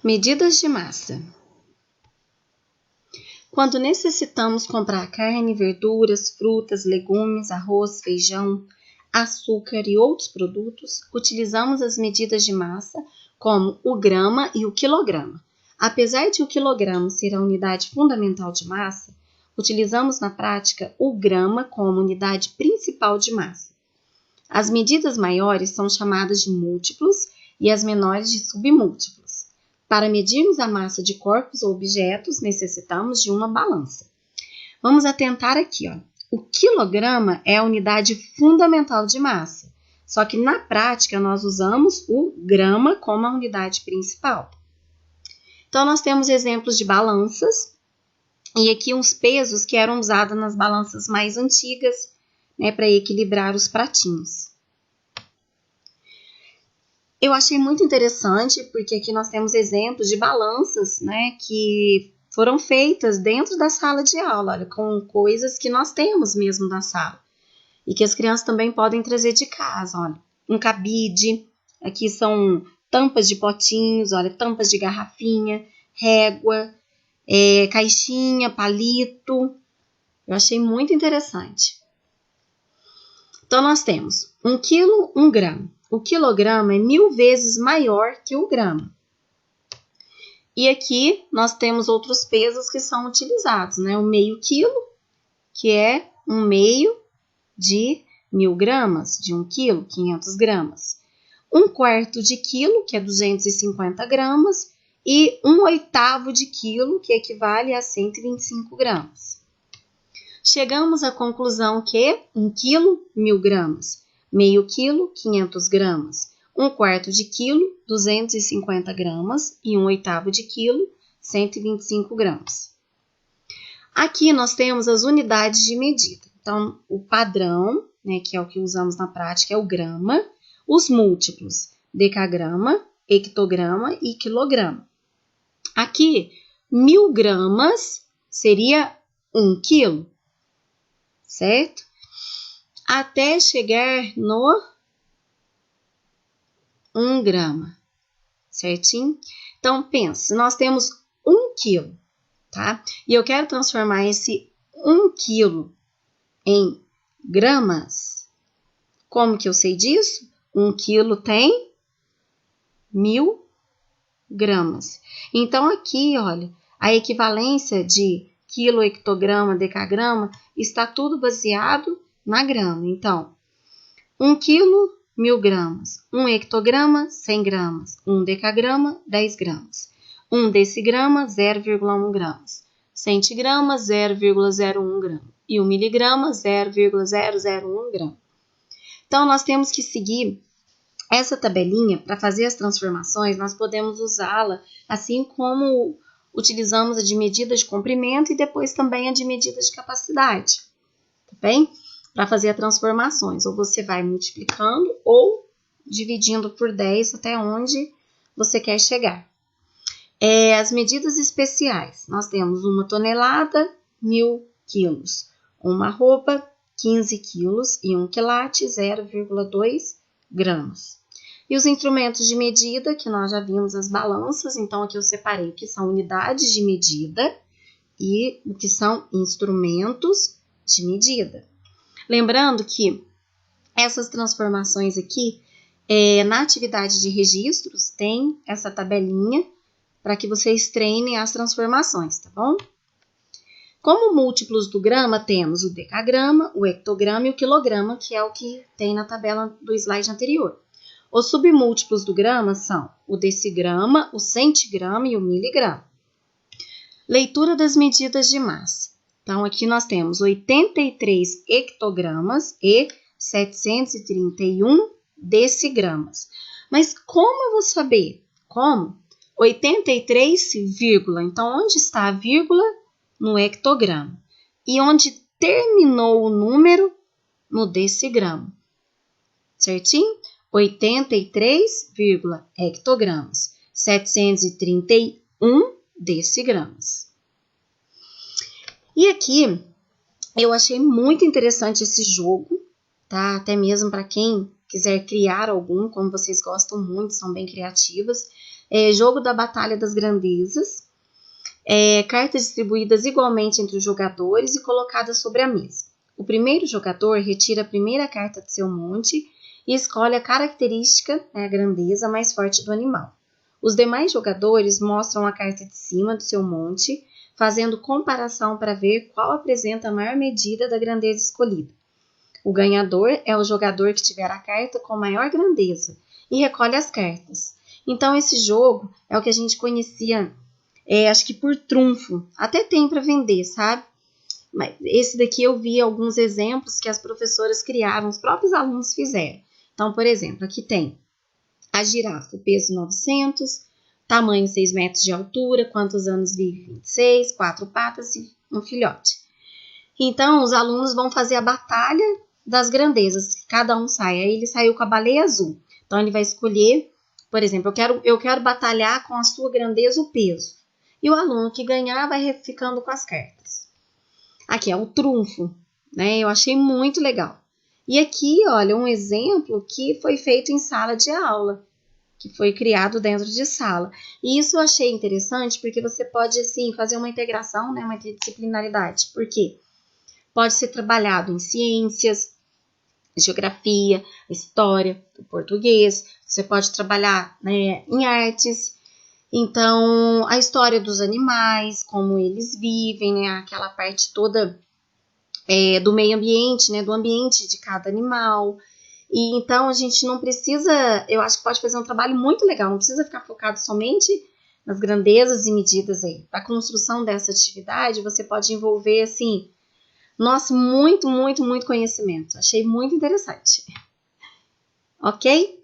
Medidas de massa. Quando necessitamos comprar carne, verduras, frutas, legumes, arroz, feijão, açúcar e outros produtos, utilizamos as medidas de massa como o grama e o quilograma. Apesar de o quilograma ser a unidade fundamental de massa, utilizamos na prática o grama como unidade principal de massa. As medidas maiores são chamadas de múltiplos e as menores de submúltiplos. Para medirmos a massa de corpos ou objetos, necessitamos de uma balança. Vamos atentar aqui, ó. O quilograma é a unidade fundamental de massa, só que na prática nós usamos o grama como a unidade principal. Então, nós temos exemplos de balanças e aqui uns pesos que eram usados nas balanças mais antigas, né, para equilibrar os pratinhos. Eu achei muito interessante porque aqui nós temos exemplos de balanças, né, que foram feitas dentro da sala de aula, olha, com coisas que nós temos mesmo na sala e que as crianças também podem trazer de casa, olha, um cabide, aqui são tampas de potinhos, olha, tampas de garrafinha, régua, caixinha, palito. Eu achei muito interessante. Então, nós temos 1 quilo, 1 grama. O quilograma é 1000 vezes maior que o grama. E aqui nós temos outros pesos que são utilizados, né? O meio quilo, que é 1/2 de 1000 gramas, de 1 quilo, 500 gramas. 1/4 de quilo, que é 250 gramas, e 1/8 de quilo, que equivale a 125 gramas. Chegamos à conclusão que 1 quilo, 1000 gramas. Meio quilo, 500 gramas. 1/4 de quilo, 250 gramas. E 1/8 de quilo, 125 gramas. Aqui nós temos as unidades de medida. Então, o padrão, né, que é o que usamos na prática, é o grama. Os múltiplos, decagrama, hectograma e quilograma. Aqui, 1000 gramas seria 1 quilo, certo? Até chegar no 1 grama, certinho? Então, pensa, nós temos 1 quilo, tá? E eu quero transformar esse 1 quilo em gramas. Como que eu sei disso? 1 quilo tem 1000 gramas. Então, aqui, olha, a equivalência de quilo, hectograma, decagrama, está tudo baseado na grama. Então, 1 quilo, 1000 gramas. 1 hectograma, 100 gramas. 1 decagrama, 10 gramas. 1 decigrama, 0,1 gramas. Centigrama, 0,01 grama. E 1 miligrama, 0,001 grama. Então, nós temos que seguir essa tabelinha para fazer as transformações. Nós podemos usá-la assim como utilizamos a de medida de comprimento e depois também a de medida de capacidade, tá bem? Para fazer as transformações, ou você vai multiplicando ou dividindo por 10 até onde você quer chegar. As medidas especiais, nós temos 1 tonelada, 1000 quilos, uma roupa, 15 quilos e 1 quilate, 0,2 gramas. E os instrumentos de medida, que nós já vimos as balanças, então aqui eu separei o que são unidades de medida e o que são instrumentos de medida. Lembrando que essas transformações aqui, na atividade de registros, tem essa tabelinha para que vocês treinem as transformações, tá bom? Como múltiplos do grama, temos o decagrama, o hectograma e o quilograma, que é o que tem na tabela do slide anterior. Os submúltiplos do grama são o decigrama, o centigrama e o miligrama. Leitura das medidas de massa. Então, aqui nós temos 83 hectogramas e 731 decigramas. Mas como eu vou saber? Como? 83, vírgula. Então, onde está a vírgula? No hectograma. E onde terminou o número? No decigrama. Certinho? 83, hectogramas. 731 decigramas. E aqui, eu achei muito interessante esse jogo, tá? Até mesmo para quem quiser criar algum, como vocês gostam muito, são bem criativas. jogo da Batalha das Grandezas, cartas distribuídas igualmente entre os jogadores e colocadas sobre a mesa. O primeiro jogador retira a primeira carta de seu monte e escolhe a característica, a grandeza mais forte do animal. Os demais jogadores mostram a carta de cima do seu monte, fazendo comparação para ver qual apresenta a maior medida da grandeza escolhida. O ganhador é o jogador que tiver a carta com maior grandeza e recolhe as cartas. Então, esse jogo é o que a gente conhecia, acho que por trunfo. Até tem para vender, sabe? Mas esse daqui eu vi alguns exemplos que as professoras criaram, os próprios alunos fizeram. Então, por exemplo, aqui tem a girafa, peso 900, tamanho 6 metros de altura, quantos anos vive? 26, 4 patas e um filhote. Então, os alunos vão fazer a batalha das grandezas, cada um sai. Aí ele saiu com a baleia azul. Então, ele vai escolher, por exemplo, eu quero batalhar com a sua grandeza o peso. E o aluno que ganhar vai ficando com as cartas. Aqui é o trunfo, né? Eu achei muito legal. E aqui, olha, um exemplo que foi feito em sala de aula, que foi criado dentro de sala. E isso eu achei interessante porque você pode, assim, fazer uma integração, né, uma interdisciplinaridade. Por quê? Pode ser trabalhado em ciências, geografia, história, português. Você pode trabalhar, né, em artes. Então, a história dos animais, como eles vivem, né, aquela parte toda do meio ambiente, né, do ambiente de cada animal. E então a gente não precisa, eu acho que pode fazer um trabalho muito legal, não precisa ficar focado somente nas grandezas e medidas aí. A construção dessa atividade, você pode envolver, assim, nossa, muito, muito, muito conhecimento. Achei muito interessante. Ok?